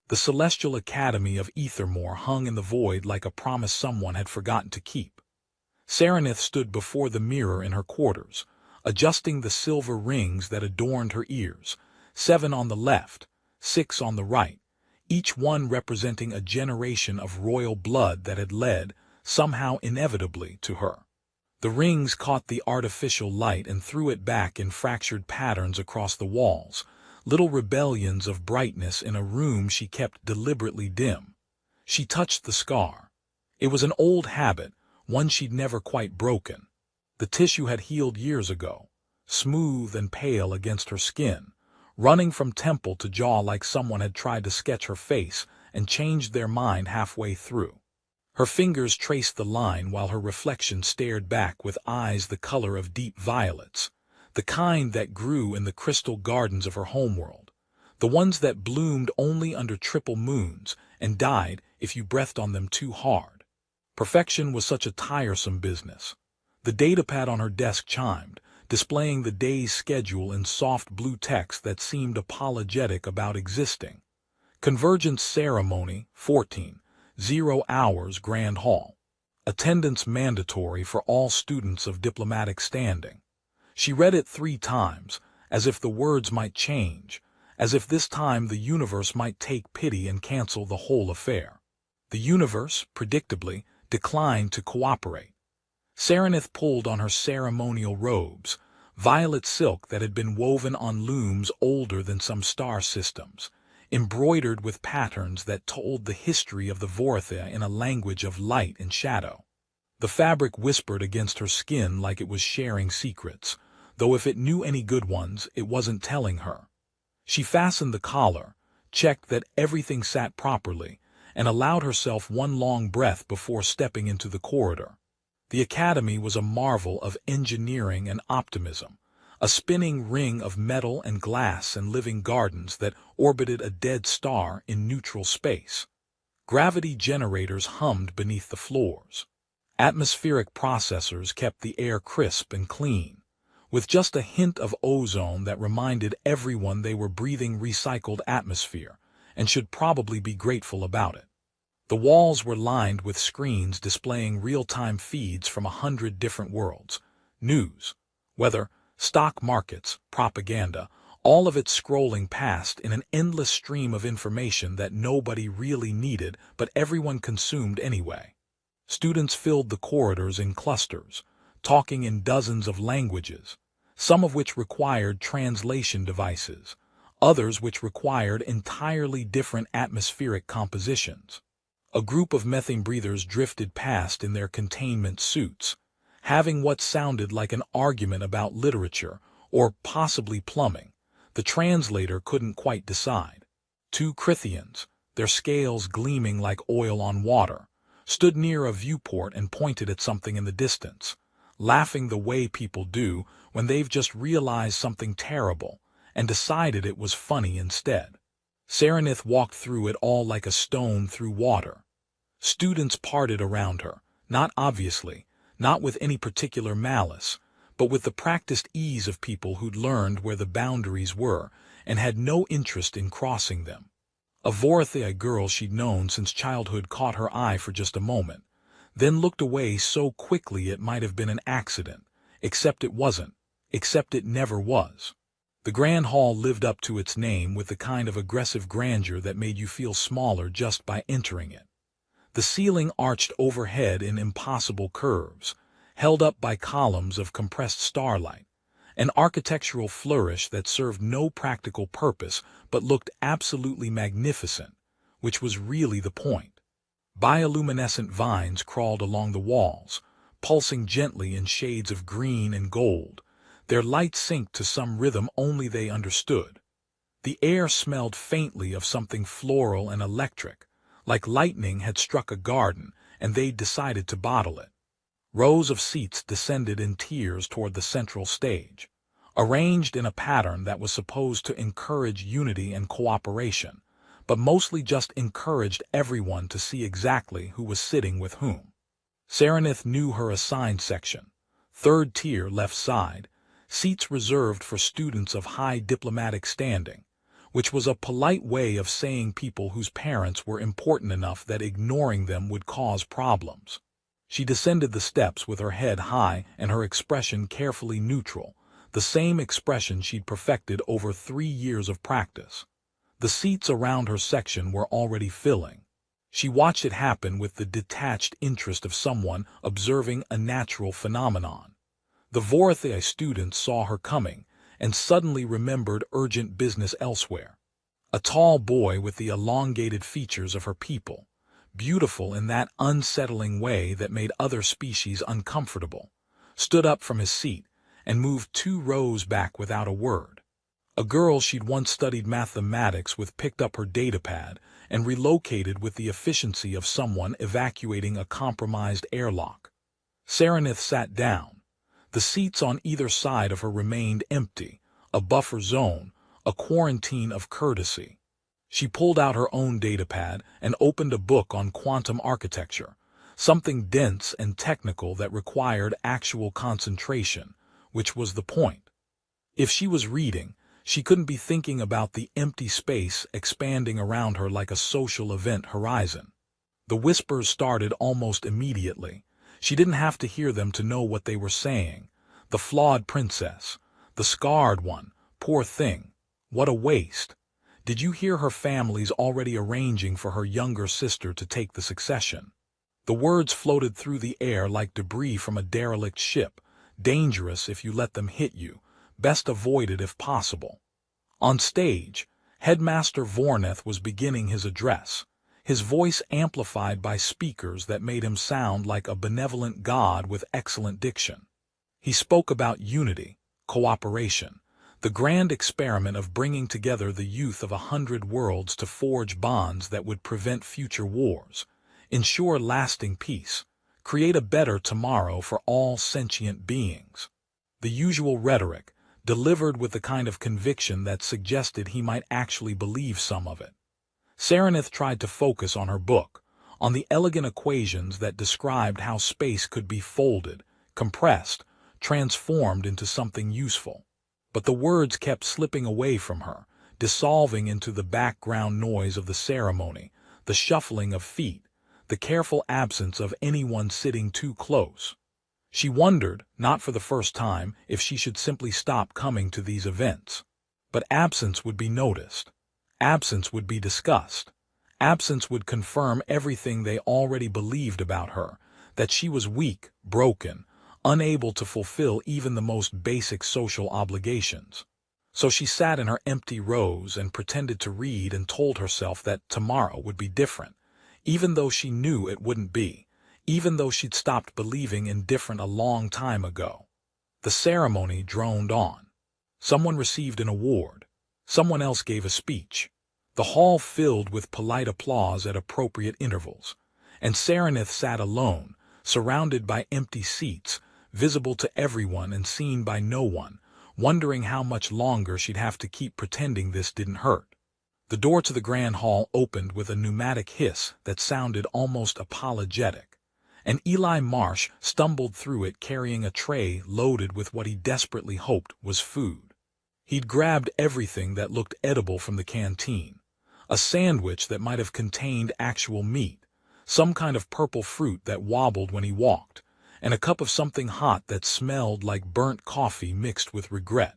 The celestial academy of Ethermore hung in the void like a promise someone had forgotten to keep. Serenith stood before the mirror in her quarters, adjusting the silver rings that adorned her ears, 7 on the left, 6 on the right, each one representing a generation of royal blood that had led, somehow inevitably, to her. The rings caught the artificial light and threw it back in fractured patterns across the walls, little rebellions of brightness in a room she kept deliberately dim. She touched the scar. It was an old habit, one she'd never quite broken. The tissue had healed years ago, smooth and pale against her skin, running from temple to jaw like someone had tried to sketch her face and changed their mind halfway through. Her fingers traced the line while her reflection stared back with eyes the color of deep violets, the kind that grew in the crystal gardens of her homeworld, the ones that bloomed only under triple moons and died if you breathed on them too hard. Perfection was such a tiresome business. The datapad on her desk chimed, displaying the day's schedule in soft blue text that seemed apologetic about existing. Convergence ceremony, 14, 0 hours, Grand Hall. Attendance mandatory for all students of diplomatic standing. She read it 3 times, as if the words might change, as if this time the universe might take pity and cancel the whole affair. The universe, predictably, declined to cooperate. Serenith pulled on her ceremonial robes, violet silk that had been woven on looms older than some star systems, embroidered with patterns that told the history of the Vortha in a language of light and shadow. The fabric whispered against her skin like it was sharing secrets, though if it knew any good ones, it wasn't telling her. She fastened the collar, checked that everything sat properly, and allowed herself one long breath before stepping into the corridor. The academy was a marvel of engineering and optimism, a spinning ring of metal and glass and living gardens that orbited a dead star in neutral space. Gravity generators hummed beneath the floors. Atmospheric processors kept the air crisp and clean, with just a hint of ozone that reminded everyone they were breathing recycled atmosphere and should probably be grateful about it. The walls were lined with screens displaying real-time feeds from 100 different worlds, news, weather, stock markets, propaganda, all of it scrolling past in an endless stream of information that nobody really needed but everyone consumed anyway. Students filled the corridors in clusters, talking in dozens of languages, some of which required translation devices, others which required entirely different atmospheric compositions. A group of methane breathers drifted past in their containment suits, having what sounded like an argument about literature or possibly plumbing. The translator couldn't quite decide. 2 Crithians, their scales gleaming like oil on water, stood near a viewport and pointed at something in the distance, laughing the way people do when they've just realized something terrible and decided it was funny instead. Serenith walked through it all like a stone through water. Students parted around her, not obviously, not with any particular malice, but with the practiced ease of people who'd learned where the boundaries were and had no interest in crossing them. A Vortha girl she'd known since childhood caught her eye for just a moment, then looked away so quickly it might have been an accident, except it wasn't, except it never was. The Grand Hall lived up to its name with the kind of aggressive grandeur that made you feel smaller just by entering it. The ceiling arched overhead in impossible curves, held up by columns of compressed starlight, an architectural flourish that served no practical purpose but looked absolutely magnificent, which was really the point. Bioluminescent vines crawled along the walls, pulsing gently in shades of green and gold, their light synced to some rhythm only they understood. The air smelled faintly of something floral and electric, like lightning had struck a garden and they'd decided to bottle it. Rows of seats descended in tiers toward the central stage, arranged in a pattern that was supposed to encourage unity and cooperation, but mostly just encouraged everyone to see exactly who was sitting with whom. Serenith knew her assigned section, 3rd tier left side, seats reserved for students of high diplomatic standing, which was a polite way of saying people whose parents were important enough that ignoring them would cause problems. She descended the steps with her head high and her expression carefully neutral, the same expression she'd perfected over 3 years of practice. The seats around her section were already filling. She watched it happen with the detached interest of someone observing a natural phenomenon. The Vorthei students saw her coming and suddenly remembered urgent business elsewhere. A tall boy with the elongated features of her people, beautiful in that unsettling way that made other species uncomfortable, stood up from his seat and moved 2 rows back without a word. A girl she'd once studied mathematics with picked up her datapad and relocated with the efficiency of someone evacuating a compromised airlock. Serenith sat down. The seats on either side of her remained empty, a buffer zone, a quarantine of courtesy. She pulled out her own datapad and opened a book on quantum architecture, something dense and technical that required actual concentration, which was the point. If she was reading, she couldn't be thinking about the empty space expanding around her like a social event horizon. The whispers started almost immediately. She didn't have to hear them to know what they were saying. The flawed princess. The scarred one. Poor thing. What a waste. Did you hear her family's already arranging for her younger sister to take the succession? The words floated through the air like debris from a derelict ship. Dangerous if you let them hit you. Best avoided if possible. On stage, Headmaster Vorneth was beginning his address, his voice amplified by speakers that made him sound like a benevolent god with excellent diction. He spoke about unity, cooperation, the grand experiment of bringing together the youth of 100 worlds to forge bonds that would prevent future wars, ensure lasting peace, create a better tomorrow for all sentient beings. The usual rhetoric, delivered with the kind of conviction that suggested he might actually believe some of it. Serenith tried to focus on her book, on the elegant equations that described how space could be folded, compressed, transformed into something useful. But the words kept slipping away from her, dissolving into the background noise of the ceremony, the shuffling of feet, the careful absence of anyone sitting too close. She wondered, not for the first time, if she should simply stop coming to these events. But absence would be noticed. Absence would be discussed. Absence would confirm everything they already believed about her, that she was weak, broken, unable to fulfill even the most basic social obligations. So she sat in her empty rows and pretended to read and told herself that tomorrow would be different, even though she knew it wouldn't be. Even though she'd stopped believing in different a long time ago. The ceremony droned on. Someone received an award. Someone else gave a speech. The hall filled with polite applause at appropriate intervals. And Serenith sat alone, surrounded by empty seats, visible to everyone and seen by no one, wondering how much longer she'd have to keep pretending this didn't hurt. The door to the grand hall opened with a pneumatic hiss that sounded almost apologetic. And Eli Marsh stumbled through it carrying a tray loaded with what he desperately hoped was food. He'd grabbed everything that looked edible from the canteen, a sandwich that might have contained actual meat, some kind of purple fruit that wobbled when he walked, and a cup of something hot that smelled like burnt coffee mixed with regret.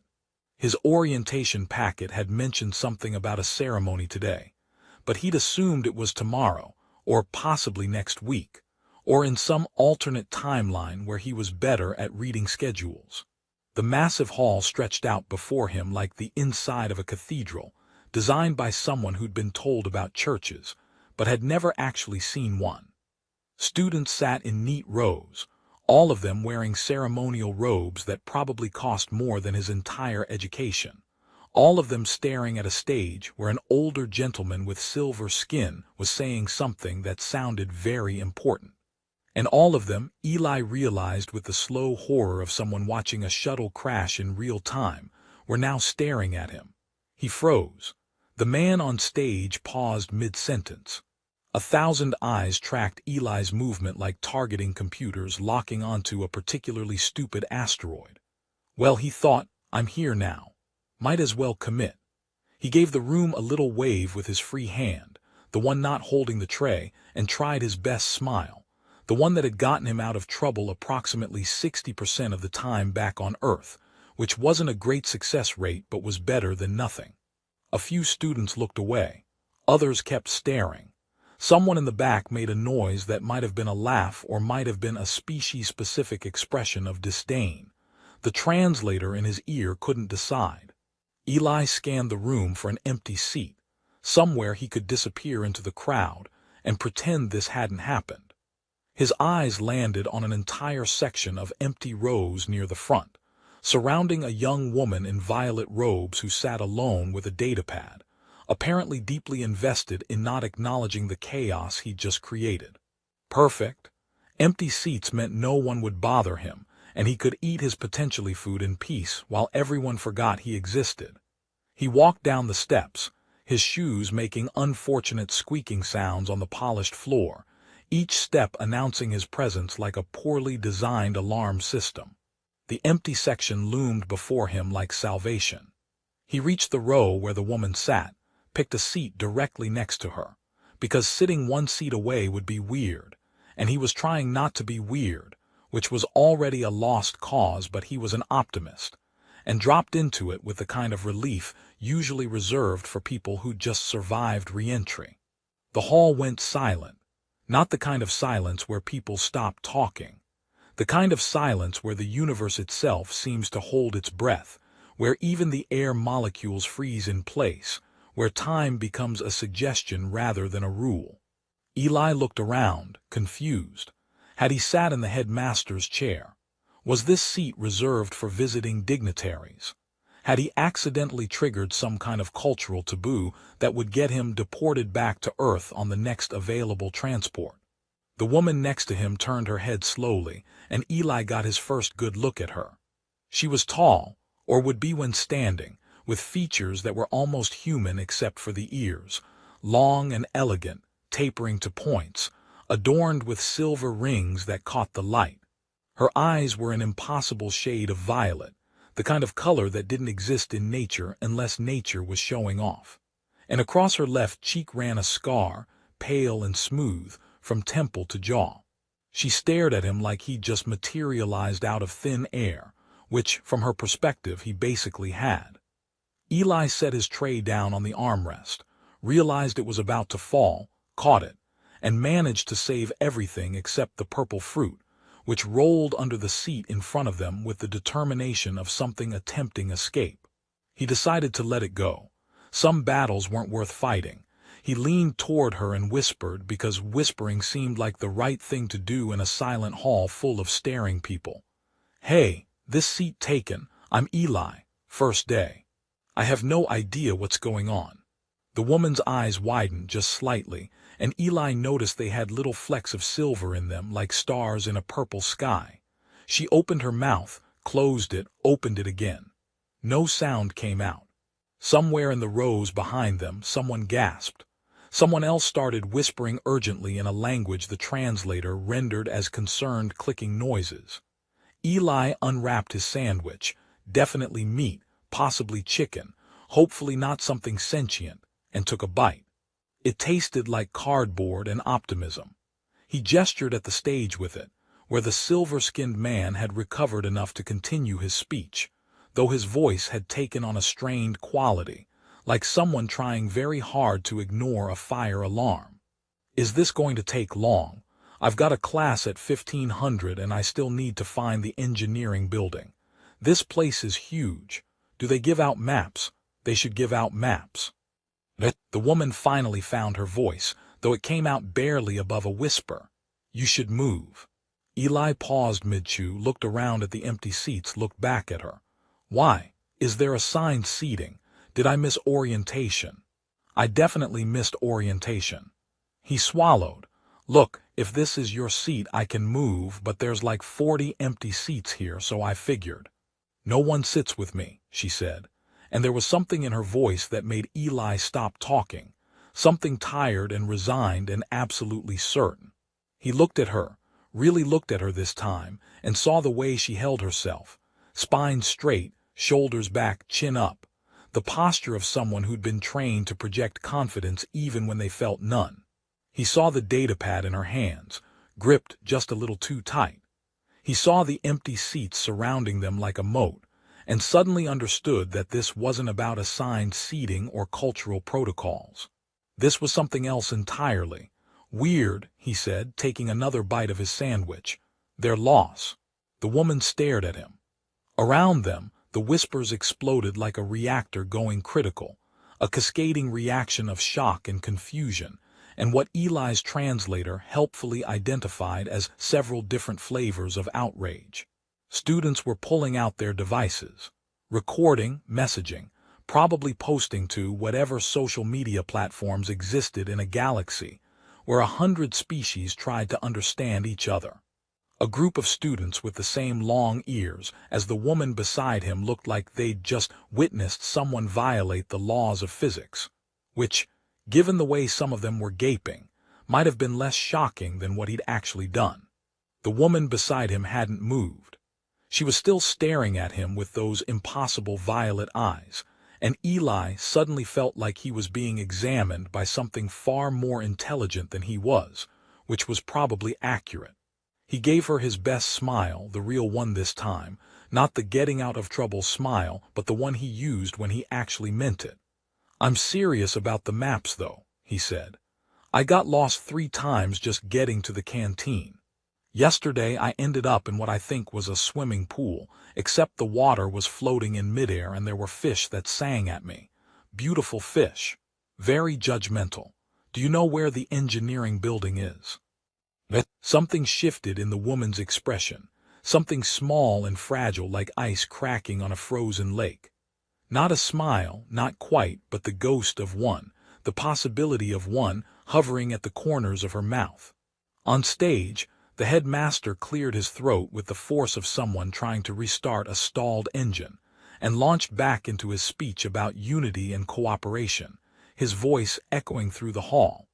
His orientation packet had mentioned something about a ceremony today, but he'd assumed it was tomorrow, or possibly next week, or in some alternate timeline where he was better at reading schedules. The massive hall stretched out before him like the inside of a cathedral, designed by someone who'd been told about churches, but had never actually seen one. Students sat in neat rows, all of them wearing ceremonial robes that probably cost more than his entire education, all of them staring at a stage where an older gentleman with silver skin was saying something that sounded very important. And all of them, Eli realized with the slow horror of someone watching a shuttle crash in real time, were now staring at him. He froze. The man on stage paused mid-sentence. 1,000 eyes tracked Eli's movement like targeting computers locking onto a particularly stupid asteroid. Well, he thought, I'm here now. Might as well commit. He gave the room a little wave with his free hand, the one not holding the tray, and tried his best smile, the one that had gotten him out of trouble approximately 60% of the time back on Earth, which wasn't a great success rate but was better than nothing. A few students looked away. Others kept staring. Someone in the back made a noise that might have been a laugh or might have been a species-specific expression of disdain. The translator in his ear couldn't decide. Eli scanned the room for an empty seat, somewhere he could disappear into the crowd and pretend this hadn't happened. His eyes landed on an entire section of empty rows near the front, surrounding a young woman in violet robes who sat alone with a datapad, apparently deeply invested in not acknowledging the chaos he'd just created. Perfect. Empty seats meant no one would bother him, and he could eat his potentially food in peace while everyone forgot he existed. He walked down the steps, his shoes making unfortunate squeaking sounds on the polished floor, each step announcing his presence like a poorly designed alarm system. The empty section loomed before him like salvation. He reached the row where the woman sat, picked a seat directly next to her, because sitting one seat away would be weird, and he was trying not to be weird, which was already a lost cause, but he was an optimist, and dropped into it with the kind of relief usually reserved for people who just survived re-entry. The hall went silent, not the kind of silence where people stop talking, the kind of silence where the universe itself seems to hold its breath, where even the air molecules freeze in place, where time becomes a suggestion rather than a rule. Eli looked around, confused. Had he sat in the headmaster's chair? Was this seat reserved for visiting dignitaries? Had he accidentally triggered some kind of cultural taboo that would get him deported back to Earth on the next available transport? The woman next to him turned her head slowly, and Eli got his first good look at her. She was tall, or would be when standing, with features that were almost human except for the ears, long and elegant, tapering to points, adorned with silver rings that caught the light. Her eyes were an impossible shade of violet, the kind of color that didn't exist in nature unless nature was showing off. And across her left cheek ran a scar, pale and smooth, from temple to jaw. She stared at him like he'd just materialized out of thin air, which, from her perspective, he basically had. Eli set his tray down on the armrest, realized it was about to fall, caught it, and managed to save everything except the purple fruit, which rolled under the seat in front of them with the determination of something attempting escape. He decided to let it go. Some battles weren't worth fighting. He leaned toward her and whispered, because whispering seemed like the right thing to do in a silent hall full of staring people. "Hey, this seat taken. I'm Eli, first day. I have no idea what's going on." The woman's eyes widened just slightly, and Eli noticed they had little flecks of silver in them like stars in a purple sky. She opened her mouth, closed it, opened it again. No sound came out. Somewhere in the rows behind them, someone gasped. Someone else started whispering urgently in a language the translator rendered as concerned clicking noises. Eli unwrapped his sandwich, definitely meat, possibly chicken, hopefully not something sentient, and took a bite. It tasted like cardboard and optimism. He gestured at the stage with it, where the silver-skinned man had recovered enough to continue his speech, though his voice had taken on a strained quality, like someone trying very hard to ignore a fire alarm. "Is this going to take long? I've got a class at 1500 and I still need to find the engineering building. This place is huge. Do they give out maps? They should give out maps." The woman finally found her voice, though it came out barely above a whisper. "You should move." Eli paused mid-chew, looked around at the empty seats, looked back at her. "Why? Is there assigned seating? Did I miss orientation?" "I definitely missed orientation." He swallowed. "Look, if this is your seat I can move, but there's like 40 empty seats here, so I figured." "No one sits with me," she said, and there was something in her voice that made Eli stop talking, something tired and resigned and absolutely certain. He looked at her, really looked at her this time, and saw the way she held herself, spine straight, shoulders back, chin up, the posture of someone who'd been trained to project confidence even when they felt none. He saw the datapad in her hands, gripped just a little too tight. He saw the empty seats surrounding them like a moat, and suddenly understood that this wasn't about assigned seating or cultural protocols. This was something else entirely. Weird, he said, taking another bite of his sandwich. Their loss. The woman stared at him. Around them, the whispers exploded like a reactor going critical, a cascading reaction of shock and confusion, and what Eli's translator helpfully identified as several different flavors of outrage. Students were pulling out their devices, recording, messaging, probably posting to whatever social media platforms existed in a galaxy where 100 species tried to understand each other. A group of students with the same long ears as the woman beside him looked like they'd just witnessed someone violate the laws of physics, which, given the way some of them were gaping, might have been less shocking than what he'd actually done. The woman beside him hadn't moved. She was still staring at him with those impossible violet eyes, and Eli suddenly felt like he was being examined by something far more intelligent than he was, which was probably accurate. He gave her his best smile, the real one this time, not the getting-out-of-trouble smile, but the one he used when he actually meant it. "I'm serious about the maps, though," he said. "I got lost 3 times just getting to the canteen. Yesterday I ended up in what I think was a swimming pool, except the water was floating in midair and there were fish that sang at me. Beautiful fish. Very judgmental. Do you know where the engineering building is?" Something shifted in the woman's expression, something small and fragile like ice cracking on a frozen lake. Not a smile, not quite, but the ghost of one, the possibility of one, hovering at the corners of her mouth. On stage, the headmaster cleared his throat with the force of someone trying to restart a stalled engine, and launched back into his speech about unity and cooperation, his voice echoing through the hall.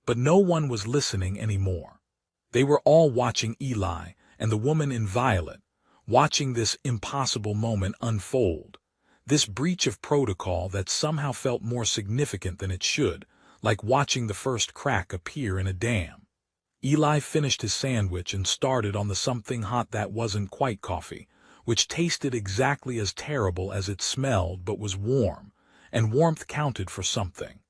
But no one was listening anymore. They were all watching Eli and the woman in violet, watching this impossible moment unfold, this breach of protocol that somehow felt more significant than it should, like watching the first crack appear in a dam. Eli finished his sandwich and started on the something hot that wasn't quite coffee, which tasted exactly as terrible as it smelled but was warm, and warmth counted for something.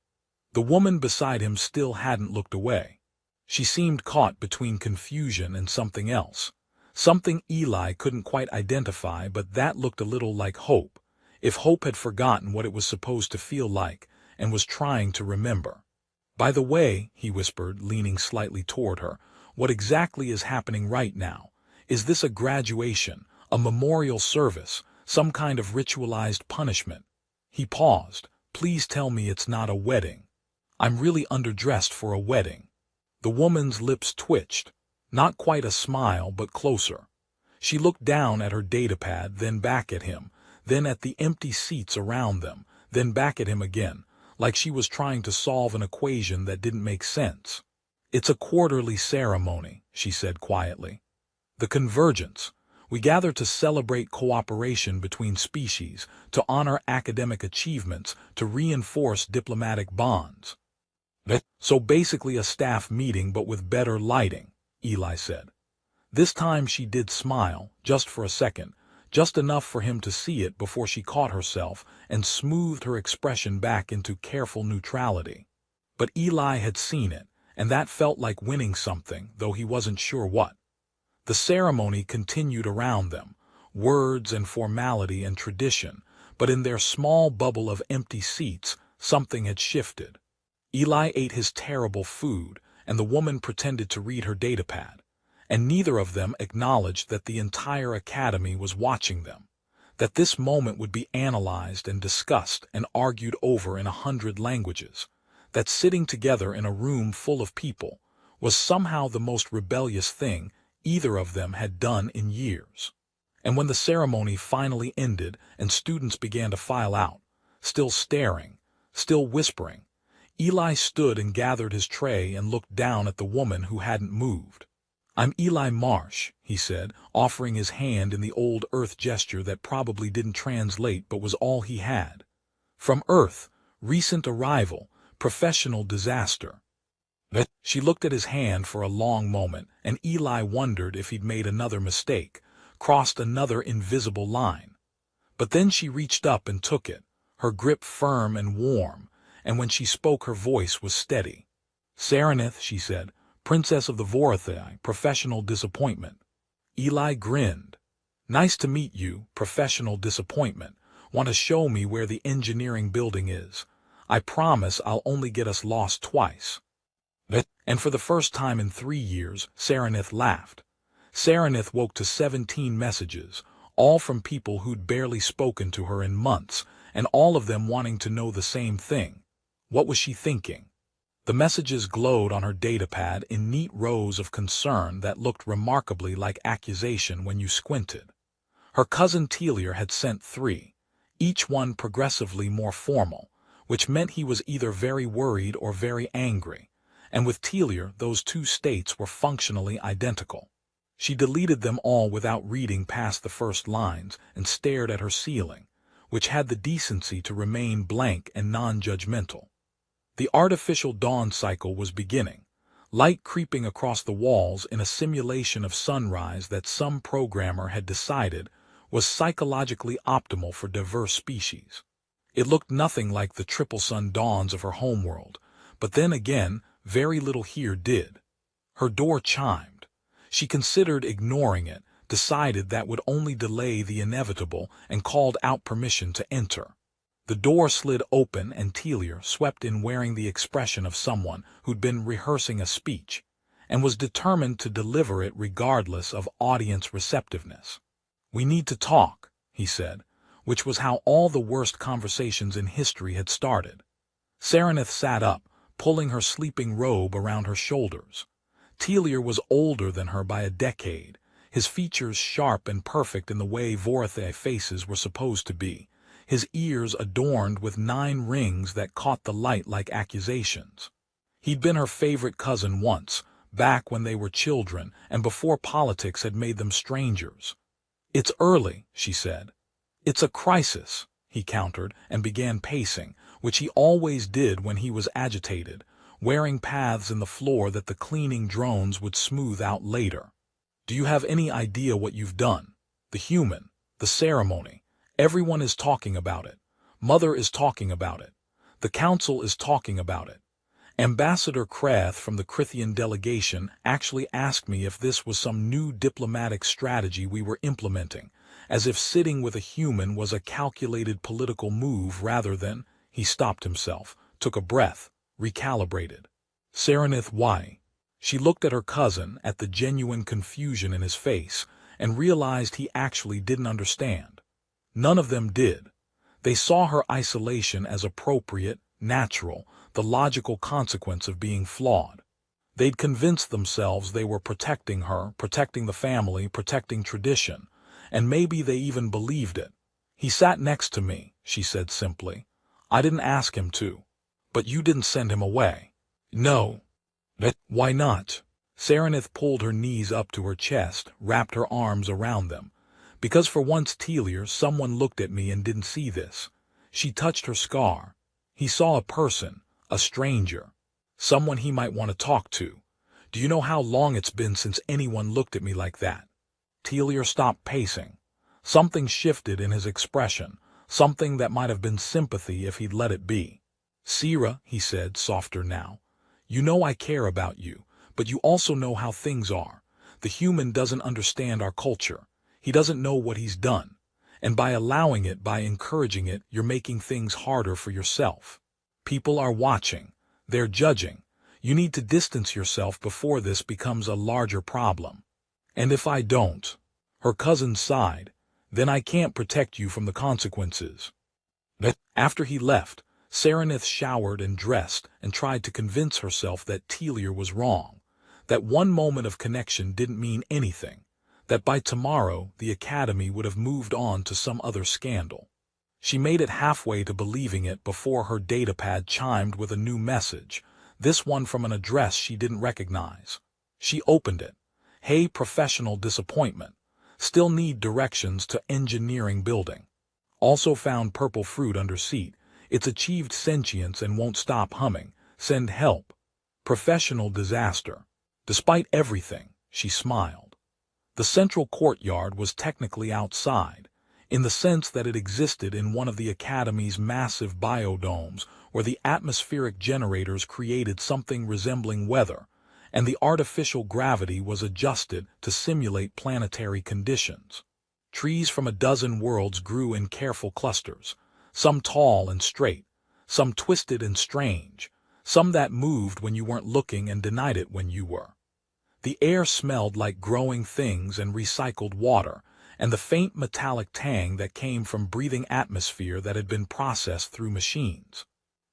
The woman beside him still hadn't looked away. She seemed caught between confusion and something else, something Eli couldn't quite identify, but that looked a little like hope, if hope had forgotten what it was supposed to feel like and was trying to remember. "By the way," he whispered, leaning slightly toward her, "what exactly is happening right now? Is this a graduation, a memorial service, some kind of ritualized punishment?" He paused. "Please tell me it's not a wedding. I'm really underdressed for a wedding." The woman's lips twitched, not quite a smile but closer. She looked down at her datapad, then back at him, then at the empty seats around them, then back at him again, like she was trying to solve an equation that didn't make sense. "It's a quarterly ceremony," she said quietly. "The convergence. We gather to celebrate cooperation between species, to honor academic achievements, to reinforce diplomatic bonds." "So basically a staff meeting but with better lighting," Eli said. This time she did smile, just for a second, just enough for him to see it before she caught herself and smoothed her expression back into careful neutrality. But Eli had seen it, and that felt like winning something, though he wasn't sure what. The ceremony continued around them, words and formality and tradition, but in their small bubble of empty seats, something had shifted. Eli ate his terrible food, and the woman pretended to read her datapad, and neither of them acknowledged that the entire academy was watching them, that this moment would be analyzed and discussed and argued over in 100 languages, that sitting together in a room full of people was somehow the most rebellious thing either of them had done in years. And when the ceremony finally ended and students began to file out, still staring, still whispering, Eli stood and gathered his tray and looked down at the woman who hadn't moved. "I'm Eli Marsh," he said, offering his hand in the old Earth gesture that probably didn't translate but was all he had. From Earth, recent arrival, professional disaster. She looked at his hand for a long moment, and Eli wondered if he'd made another mistake, crossed another invisible line. But then she reached up and took it, her grip firm and warm, and when she spoke her voice was steady. "Serenith," she said, "Princess of the Vorathai, professional disappointment." Eli grinned. "Nice to meet you, professional disappointment. Want to show me where the engineering building is? I promise I'll only get us lost twice." And for the first time in 3 years, Serenith laughed. Serenith woke to 17 messages, all from people who'd barely spoken to her in months, and all of them wanting to know the same thing. What was she thinking? The messages glowed on her datapad in neat rows of concern that looked remarkably like accusation when you squinted. Her cousin Telier had sent 3, each one progressively more formal, which meant he was either very worried or very angry, and with Telier those 2 states were functionally identical. She deleted them all without reading past the first lines and stared at her ceiling, which had the decency to remain blank and non-judgmental. The artificial dawn cycle was beginning, light creeping across the walls in a simulation of sunrise that some programmer had decided was psychologically optimal for diverse species. It looked nothing like the triple-sun dawns of her homeworld, but then again, very little here did. Her door chimed. She considered ignoring it, decided that would only delay the inevitable, and called out permission to enter. The door slid open and Telier swept in wearing the expression of someone who'd been rehearsing a speech, and was determined to deliver it regardless of audience receptiveness. "We need to talk," he said, which was how all the worst conversations in history had started. Serenith sat up, pulling her sleeping robe around her shoulders. Telier was older than her by a decade, his features sharp and perfect in the way Vorathai faces were supposed to be, his ears adorned with 9 rings that caught the light like accusations. He'd been her favorite cousin once, back when they were children and before politics had made them strangers. "It's early," she said. "It's a crisis," he countered and began pacing, which he always did when he was agitated, wearing paths in the floor that the cleaning drones would smooth out later. "Do you have any idea what you've done? The human, the ceremony. Everyone is talking about it. Mother is talking about it. The council is talking about it. Ambassador Krath from the Krithian delegation actually asked me if this was some new diplomatic strategy we were implementing, as if sitting with a human was a calculated political move rather than—" He stopped himself, took a breath, recalibrated. "Serenith, why?" She looked at her cousin, at the genuine confusion in his face, and realized he actually didn't understand. None of them did. They saw her isolation as appropriate, natural, the logical consequence of being flawed. They'd convinced themselves they were protecting her, protecting the family, protecting tradition, and maybe they even believed it. "He sat next to me," she said simply. "I didn't ask him to. But you didn't send him away." "No." "Why not?" Serenith pulled her knees up to her chest, wrapped her arms around them. "Because for once, Telier, someone looked at me and didn't see this." She touched her scar. "He saw a person, a stranger, someone he might want to talk to. Do you know how long it's been since anyone looked at me like that?" Telier stopped pacing. Something shifted in his expression, something that might have been sympathy if he'd let it be. "Sira," he said, softer now, "you know I care about you, but you also know how things are. The human doesn't understand our culture. He doesn't know what he's done. And by allowing it, by encouraging it, you're making things harder for yourself. People are watching. They're judging. You need to distance yourself before this becomes a larger problem. And if I don't," her cousin sighed, "then I can't protect you from the consequences." After he left, Serenith showered and dressed and tried to convince herself that Telier was wrong, that one moment of connection didn't mean anything, that by tomorrow the academy would have moved on to some other scandal. She made it halfway to believing it before her datapad chimed with a new message, this one from an address she didn't recognize. She opened it. "Hey, professional disappointment. Still need directions to engineering building. Also found purple fruit under seat. It's achieved sentience and won't stop humming. Send help. Professional disaster. Despite everything, she smiled. The central courtyard was technically outside, in the sense that it existed in one of the Academy's massive biodomes where the atmospheric generators created something resembling weather, and the artificial gravity was adjusted to simulate planetary conditions. Trees from a dozen worlds grew in careful clusters, some tall and straight, some twisted and strange, some that moved when you weren't looking and denied it when you were. The air smelled like growing things and recycled water, and the faint metallic tang that came from breathing atmosphere that had been processed through machines.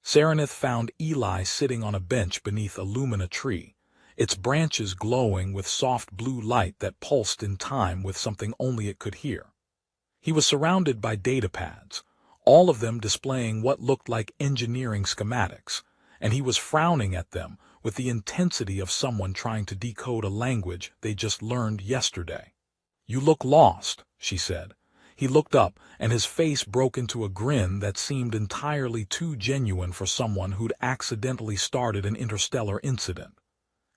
Serenith found Eli sitting on a bench beneath a lumina tree, its branches glowing with soft blue light that pulsed in time with something only it could hear. He was surrounded by datapads, all of them displaying what looked like engineering schematics, and he was frowning at them with the intensity of someone trying to decode a language they just learned yesterday. "You look lost," she said. He looked up, and his face broke into a grin that seemed entirely too genuine for someone who'd accidentally started an interstellar incident.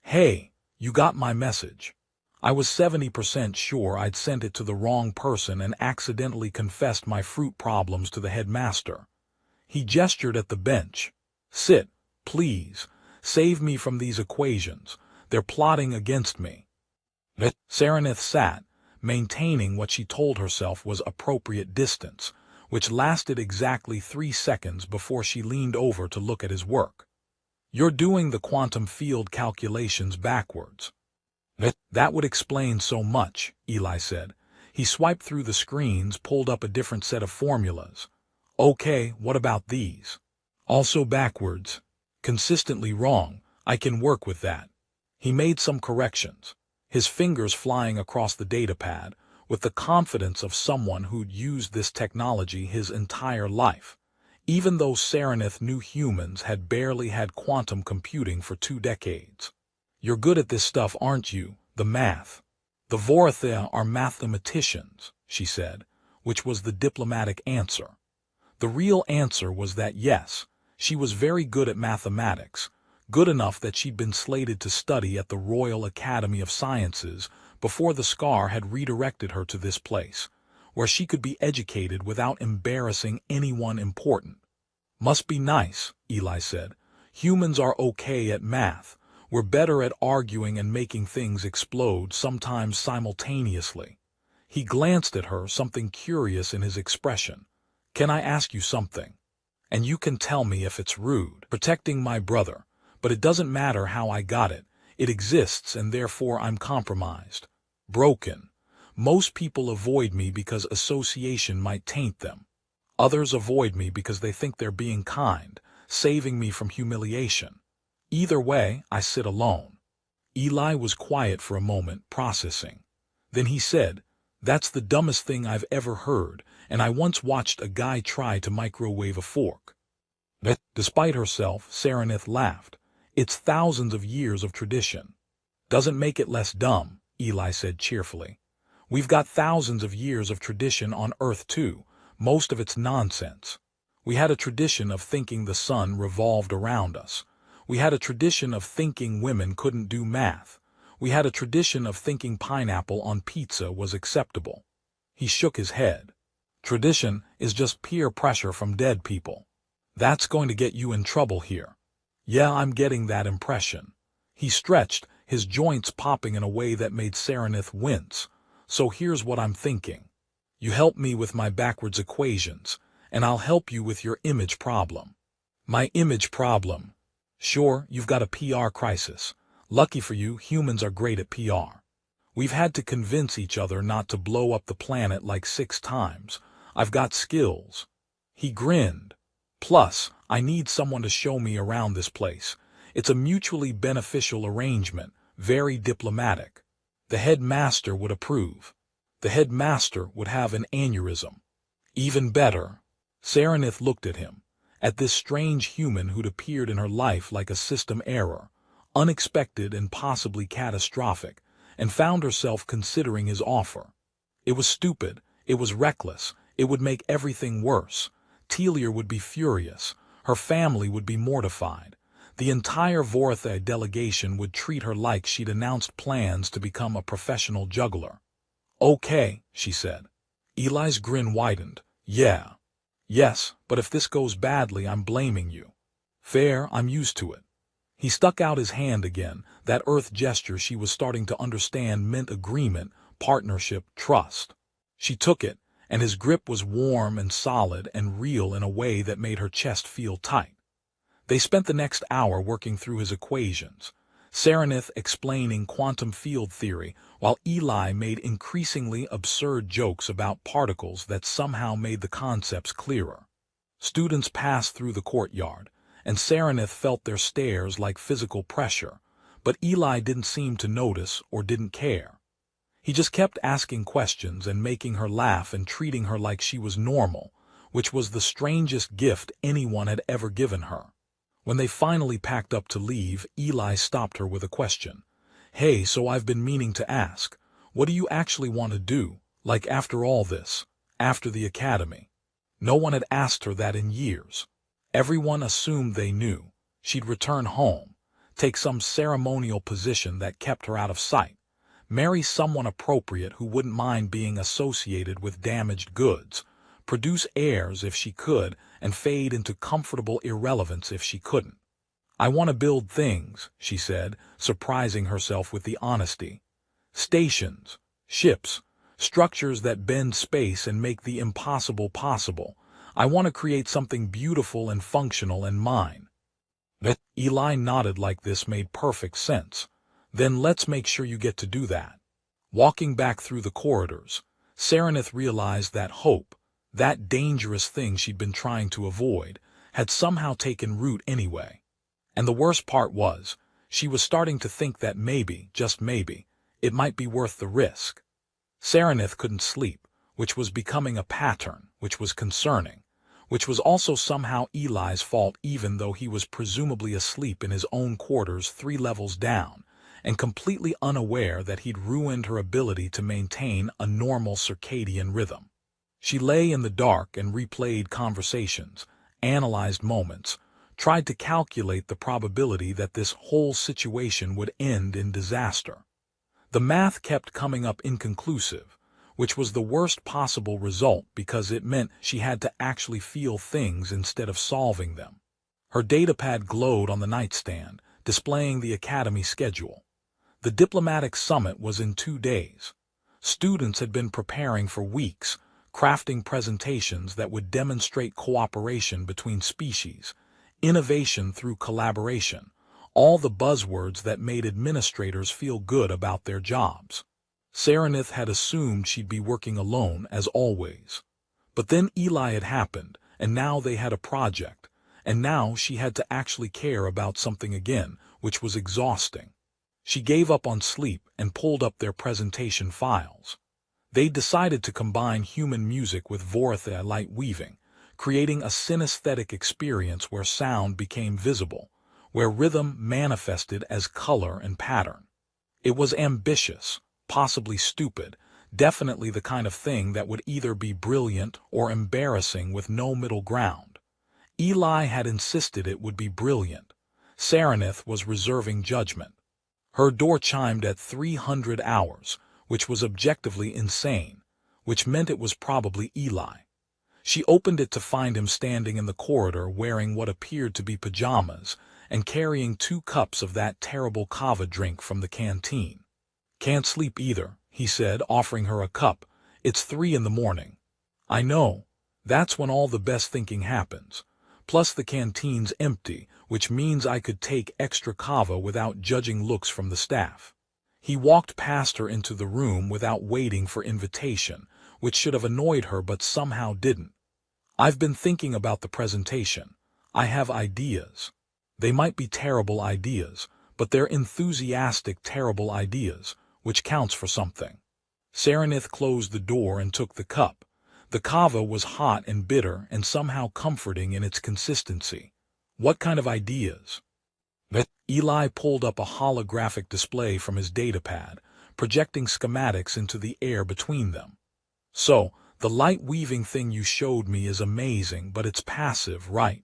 "Hey, you got my message. I was 70% sure I'd sent it to the wrong person and accidentally confessed my fruit problems to the headmaster." He gestured at the bench. "Sit, please. Save me from these equations. They're plotting against me." Serenith sat, maintaining what she told herself was appropriate distance, which lasted exactly 3 seconds before she leaned over to look at his work. "You're doing the quantum field calculations backwards." "That would explain so much," Eli said. He swiped through the screens, pulled up a different set of formulas. "Okay, what about these?" "Also backwards. Consistently wrong. I can work with that." He made some corrections, his fingers flying across the datapad, with the confidence of someone who'd used this technology his entire life, even though Serenith knew humans had barely had quantum computing for 2 decades. "You're good at this stuff, aren't you? The math." "The Vorathea are mathematicians," she said, which was the diplomatic answer. The real answer was that yes, she was very good at mathematics, good enough that she'd been slated to study at the Royal Academy of Sciences before the scar had redirected her to this place, where she could be educated without embarrassing anyone important. "Must be nice," Eli said. "Humans are okay at math. We're better at arguing and making things explode, sometimes simultaneously." He glanced at her, something curious in his expression. "Can I ask you something? And you can tell me if it's rude. Protecting my brother, but it doesn't matter how I got it. It exists and therefore I'm compromised. Broken. Most people avoid me because association might taint them. Others avoid me because they think they're being kind, saving me from humiliation. Either way, I sit alone." Eli was quiet for a moment, processing. Then he said, "That's the dumbest thing I've ever heard, and I once watched a guy try to microwave a fork." Despite herself, Serenith laughed. "It's thousands of years of tradition." "Doesn't make it less dumb," Eli said cheerfully. "We've got thousands of years of tradition on Earth too, most of it's nonsense. We had a tradition of thinking the sun revolved around us. We had a tradition of thinking women couldn't do math. We had a tradition of thinking pineapple on pizza was acceptable." He shook his head. "Tradition is just peer pressure from dead people. That's going to get you in trouble here." "Yeah, I'm getting that impression." He stretched, his joints popping in a way that made Serenith wince. "So here's what I'm thinking. You help me with my backwards equations, and I'll help you with your image problem." "My image problem?" "Sure, you've got a PR crisis. Lucky for you, humans are great at PR. We've had to convince each other not to blow up the planet like 6 times. I've got skills." He grinned. "Plus, I need someone to show me around this place. It's a mutually beneficial arrangement, very diplomatic. The headmaster would approve. The headmaster would have an aneurysm." "Even better." Serenith looked at him, at this strange human who'd appeared in her life like a system error, unexpected and possibly catastrophic, and found herself considering his offer. It was stupid, it was reckless, it would make everything worse. Telia would be furious. Her family would be mortified. The entire Vortha delegation would treat her like she'd announced plans to become a professional juggler. "Okay," she said. Eli's grin widened. "Yeah. Yes, but if this goes badly, I'm blaming you." "Fair, I'm used to it." He stuck out his hand again, that earth gesture she was starting to understand meant agreement, partnership, trust. She took it, and his grip was warm and solid and real in a way that made her chest feel tight. They spent the next hour working through his equations, Saranith explaining quantum field theory, while Eli made increasingly absurd jokes about particles that somehow made the concepts clearer. Students passed through the courtyard, and Saranith felt their stares like physical pressure, but Eli didn't seem to notice or didn't care. He just kept asking questions and making her laugh and treating her like she was normal, which was the strangest gift anyone had ever given her. When they finally packed up to leave, Eli stopped her with a question. "Hey, so I've been meaning to ask, what do you actually want to do, like after all this, after the academy?" No one had asked her that in years. Everyone assumed they knew. She'd return home, take some ceremonial position that kept her out of sight, marry someone appropriate who wouldn't mind being associated with damaged goods, produce heirs if she could, and fade into comfortable irrelevance if she couldn't. "I want to build things," she said, surprising herself with the honesty. "Stations, ships, structures that bend space and make the impossible possible. I want to create something beautiful and functional and mine." Eli nodded like this made perfect sense. "Then let's make sure you get to do that." Walking back through the corridors, Saranith realized that hope, that dangerous thing she'd been trying to avoid, had somehow taken root anyway. And the worst part was, she was starting to think that maybe, just maybe, it might be worth the risk. Saranith couldn't sleep, which was becoming a pattern, which was concerning, which was also somehow Eli's fault even though he was presumably asleep in his own quarters 3 levels down, and completely unaware that he'd ruined her ability to maintain a normal circadian rhythm. She lay in the dark and replayed conversations, analyzed moments, tried to calculate the probability that this whole situation would end in disaster. The math kept coming up inconclusive, which was the worst possible result because it meant she had to actually feel things instead of solving them. Her datapad glowed on the nightstand, displaying the academy schedule. The diplomatic summit was in 2 days. Students had been preparing for weeks, crafting presentations that would demonstrate cooperation between species, innovation through collaboration, all the buzzwords that made administrators feel good about their jobs. Saranith had assumed she'd be working alone, as always. But then Eli had happened, and now they had a project, and now she had to actually care about something again, which was exhausting. She gave up on sleep and pulled up their presentation files. They decided to combine human music with Vortha light weaving, creating a synesthetic experience where sound became visible, where rhythm manifested as color and pattern. It was ambitious, possibly stupid, definitely the kind of thing that would either be brilliant or embarrassing with no middle ground. Eli had insisted it would be brilliant. Saranith was reserving judgment. Her door chimed at 300 hours, which was objectively insane, which meant it was probably Eli. She opened it to find him standing in the corridor wearing what appeared to be pajamas and carrying 2 cups of that terrible kava drink from the canteen. "Can't sleep either," he said, offering her a cup. "It's 3 in the morning." "I know. That's when all the best thinking happens. Plus the canteen's empty, which means I could take extra kava without judging looks from the staff." He walked past her into the room without waiting for invitation, which should have annoyed her but somehow didn't. "I've been thinking about the presentation. I have ideas. They might be terrible ideas, but they're enthusiastic terrible ideas, which counts for something." Saranith closed the door and took the cup. The kava was hot and bitter and somehow comforting in its consistency. "What kind of ideas?" Eli pulled up a holographic display from his datapad, projecting schematics into the air between them. "So, The light-weaving thing you showed me is amazing, but it's passive, right?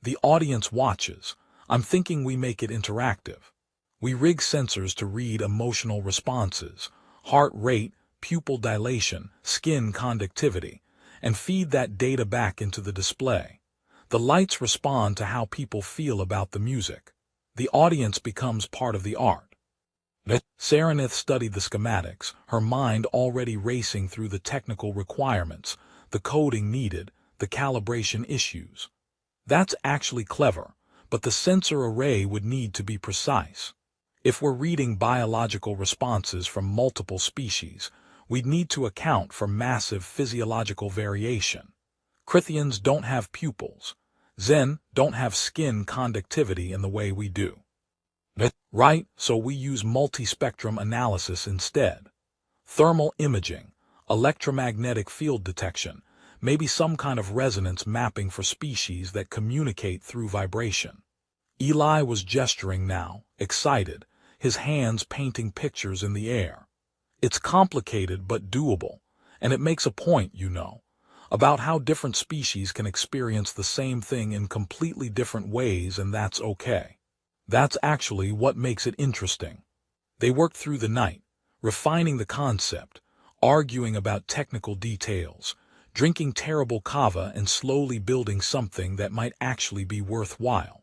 The audience watches. I'm thinking we make it interactive. We rig sensors to read emotional responses, heart rate, pupil dilation, skin conductivity, and feed that data back into the display. The lights respond to how people feel about the music. The audience becomes part of the art. Serenith studied the schematics, her mind already racing through the technical requirements, the coding needed, the calibration issues. That's actually clever, but the sensor array would need to be precise. If we're reading biological responses from multiple species, we'd need to account for massive physiological variation. Crithians don't have pupils. Zen don't have skin conductivity in the way we do. Right, so we use multispectrum analysis instead. Thermal imaging, electromagnetic field detection, maybe some kind of resonance mapping for species that communicate through vibration. Eli was gesturing now, excited, his hands painting pictures in the air. It's complicated but doable, and it makes a point, about how different species can experience the same thing in completely different ways, and that's okay. That's actually what makes it interesting. They worked through the night, refining the concept, arguing about technical details, drinking terrible kava and slowly building something that might actually be worthwhile.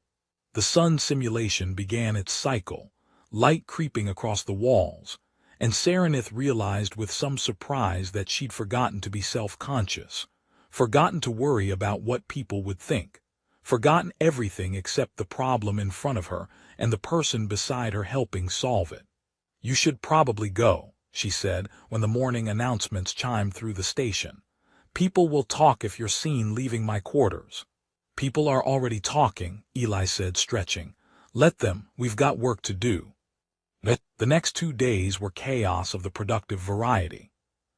The sun simulation began its cycle, light creeping across the walls, and Serenith realized with some surprise that she'd forgotten to be self-conscious, forgotten to worry about what people would think, forgotten everything except the problem in front of her and the person beside her helping solve it. "You should probably go," she said when the morning announcements chimed through the station. "People will talk if you're seen leaving my quarters." "People are already talking," Eli said, stretching. "Let them, we've got work to do." The next 2 days were chaos of the productive variety.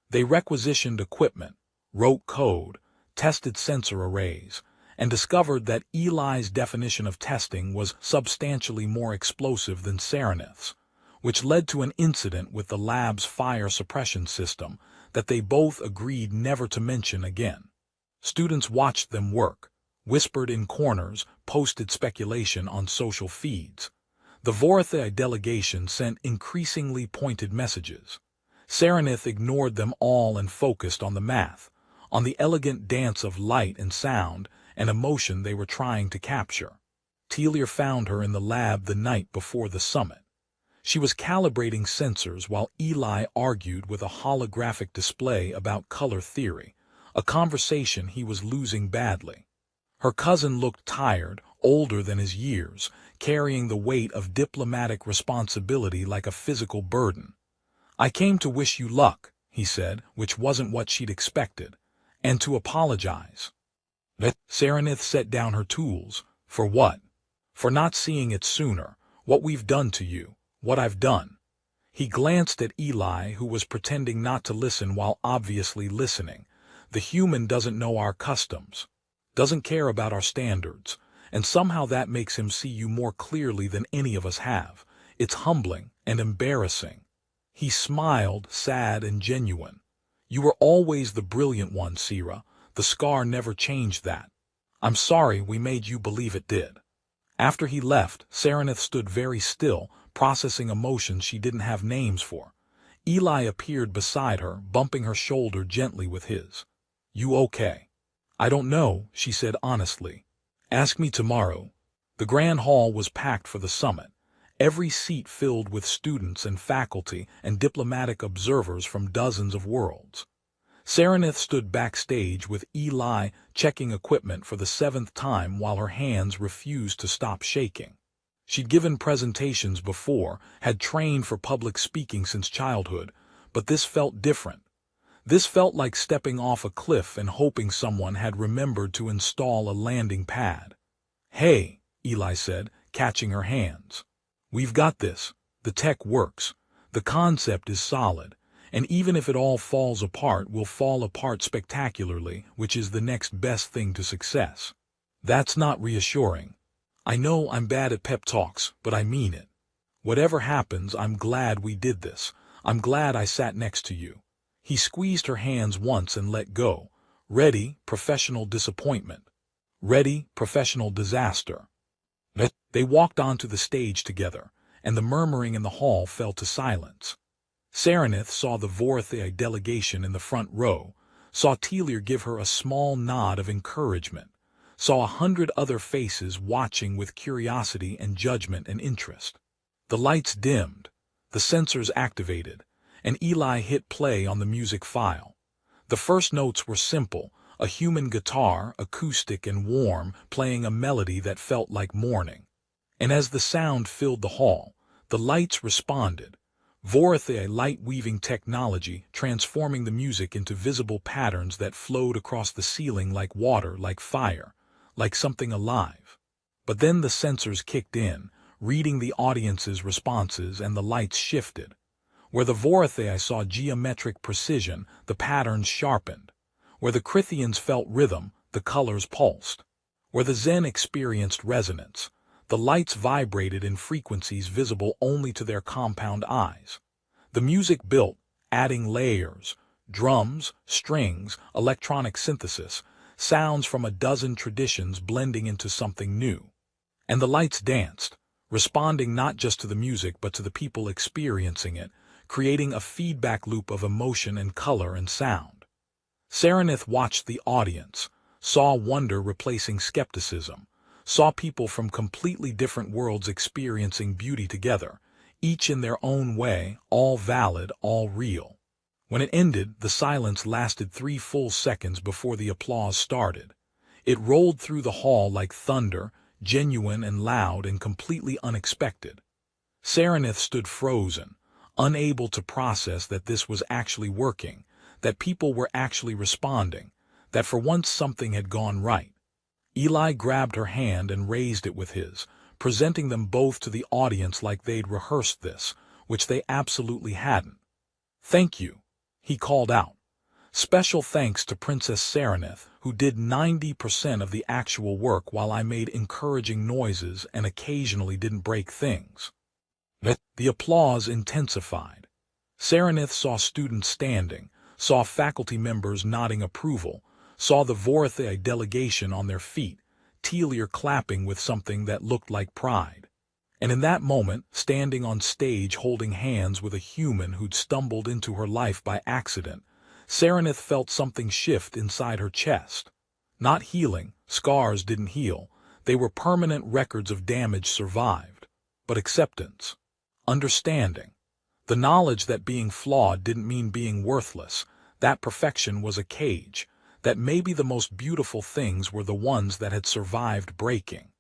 They requisitioned equipment, wrote code, tested sensor arrays, and discovered that Eli's definition of testing was substantially more explosive than Serenith's, which led to an incident with the lab's fire suppression system that they both agreed never to mention again. Students watched them work, whispered in corners, posted speculation on social feeds. The Vorathai delegation sent increasingly pointed messages. Serenith ignored them all and focused on the math, on the elegant dance of light and sound and emotion they were trying to capture. Telier found her in the lab the night before the summit. She was calibrating sensors while Eli argued with a holographic display about color theory, a conversation he was losing badly. Her cousin looked tired, older than his years, carrying the weight of diplomatic responsibility like a physical burden. "I came to wish you luck," he said, which wasn't what she'd expected, "and to apologize." Serenith set down her tools. "For what?" "For not seeing it sooner, what we've done to you, what I've done." He glanced at Eli, who was pretending not to listen while obviously listening. "The human doesn't know our customs, doesn't care about our standards, and somehow that makes him see you more clearly than any of us have. It's humbling and embarrassing." He smiled, sad and genuine. "You were always the brilliant one, Sira. The scar never changed that. I'm sorry we made you believe it did." After he left, Serenith stood very still, processing emotions she didn't have names for. Eli appeared beside her, bumping her shoulder gently with his. "You okay?" "I don't know," she said honestly. "Ask me tomorrow." The grand hall was packed for the summit, every seat filled with students and faculty and diplomatic observers from dozens of worlds. Serenith stood backstage with Eli, checking equipment for the 7th time while her hands refused to stop shaking. She'd given presentations before, had trained for public speaking since childhood, but this felt different. This felt like stepping off a cliff and hoping someone had remembered to install a landing pad. "Hey," Eli said, catching her hands. "We've got this. The tech works. The concept is solid. And even if it all falls apart, we'll fall apart spectacularly, which is the next best thing to success." "That's not reassuring." "I know I'm bad at pep talks, but I mean it. Whatever happens, I'm glad we did this. I'm glad I sat next to you." He squeezed her hands once and let go. Ready, professional disappointment. Ready, professional disaster. They walked onto the stage together, and the murmuring in the hall fell to silence. Serenith saw the Vorthei delegation in the front row, saw Telir give her a small nod of encouragement, saw 100 other faces watching with curiosity and judgment and interest. The lights dimmed, the sensors activated, and Eli hit play on the music file. The first notes were simple, a human guitar, acoustic and warm, playing a melody that felt like morning. And as the sound filled the hall, the lights responded. Vorthei light-weaving technology transforming the music into visible patterns that flowed across the ceiling like water, like fire, like something alive. But then the sensors kicked in, reading the audience's responses, and the lights shifted. Where the Vorthei saw geometric precision, the patterns sharpened. Where the Crithians felt rhythm, the colors pulsed. Where the Zen experienced resonance, the lights vibrated in frequencies visible only to their compound eyes. The music built, adding layers, drums, strings, electronic synthesis, sounds from a dozen traditions blending into something new. And the lights danced, responding not just to the music but to the people experiencing it, creating a feedback loop of emotion and color and sound. Serenith watched the audience, saw wonder replacing skepticism, saw people from completely different worlds experiencing beauty together, each in their own way, all valid, all real. When it ended, the silence lasted 3 full seconds before the applause started. It rolled through the hall like thunder, genuine and loud and completely unexpected. Serenith stood frozen, unable to process that this was actually working, that people were actually responding, that for once something had gone right. Eli grabbed her hand and raised it with his, presenting them both to the audience like they'd rehearsed this, which they absolutely hadn't. "Thank you," he called out. "Special thanks to Princess Serenith, who did 90% of the actual work while I made encouraging noises and occasionally didn't break things." The applause intensified. Serenith saw students standing, saw faculty members nodding approval, saw the Vorthei delegation on their feet, Telir clapping with something that looked like pride. And in that moment, standing on stage holding hands with a human who'd stumbled into her life by accident, Serenith felt something shift inside her chest. Not healing, scars didn't heal, they were permanent records of damage survived. But acceptance. Understanding. The knowledge that being flawed didn't mean being worthless, that perfection was a cage, that maybe the most beautiful things were the ones that had survived breaking.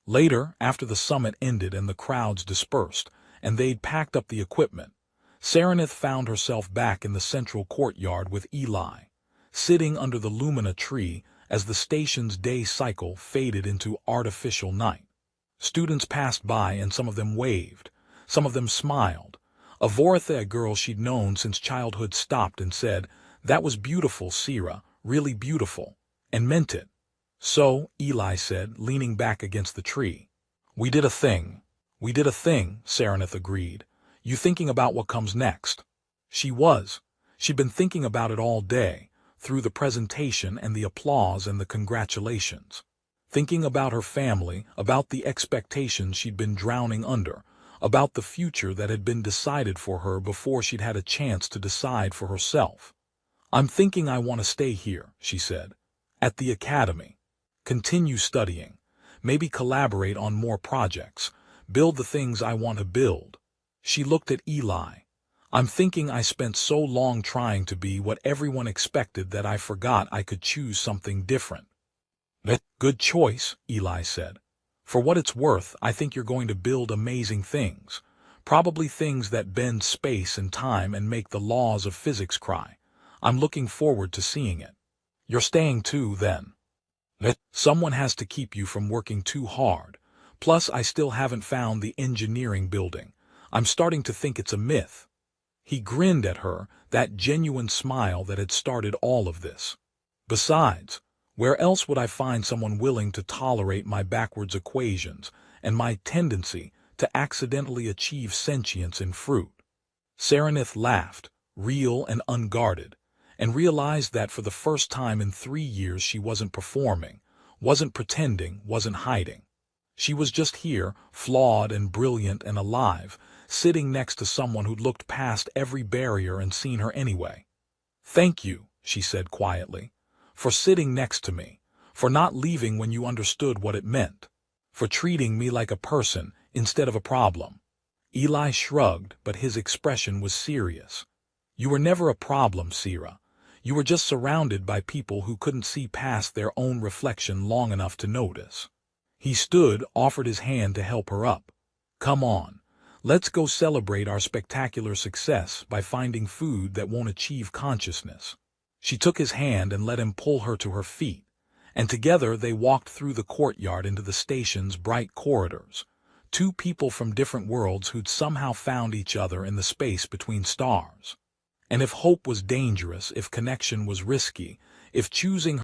Later, after the summit ended and the crowds dispersed, and they'd packed up the equipment, Serenith found herself back in the central courtyard with Eli, sitting under the lumina tree as the station's day cycle faded into artificial night. Students passed by and some of them waved, some of them smiled. A Vorthei girl she'd known since childhood stopped and said, "That was beautiful, Sira, really beautiful," and meant it. "So," Eli said, leaning back against the tree. "We did a thing." "We did a thing," Serenith agreed. "You thinking about what comes next?" She was. She'd been thinking about it all day, through the presentation and the applause and the congratulations. Thinking about her family, about the expectations she'd been drowning under, about the future that had been decided for her before she'd had a chance to decide for herself. "I'm thinking I want to stay here," she said. "At the academy. Continue studying. Maybe collaborate on more projects. Build the things I want to build." She looked at Eli. "I'm thinking I spent so long trying to be what everyone expected that I forgot I could choose something different." "Good choice," Eli said. "For what it's worth, I think you're going to build amazing things. Probably things that bend space and time and make the laws of physics cry. I'm looking forward to seeing it." "You're staying too, then?" "Someone has to keep you from working too hard. Plus, I still haven't found the engineering building. I'm starting to think it's a myth." He grinned at her, that genuine smile that had started all of this. "Besides, where else would I find someone willing to tolerate my backwards equations and my tendency to accidentally achieve sentience in fruit?" Serenith laughed, real and unguarded, and realized that for the first time in 3 years she wasn't performing, wasn't pretending, wasn't hiding. She was just here, flawed and brilliant and alive, sitting next to someone who'd looked past every barrier and seen her anyway. "Thank you," she said quietly, "for sitting next to me, for not leaving when you understood what it meant, for treating me like a person instead of a problem." Eli shrugged, but his expression was serious. "You were never a problem, Sierra. You were just surrounded by people who couldn't see past their own reflection long enough to notice." He stood, offered his hand to help her up. "Come on. Let's go celebrate our spectacular success by finding food that won't achieve consciousness." She took his hand and let him pull her to her feet, and together they walked through the courtyard into the station's bright corridors. Two people from different worlds who'd somehow found each other in the space between stars. And if hope was dangerous, if connection was risky, if choosing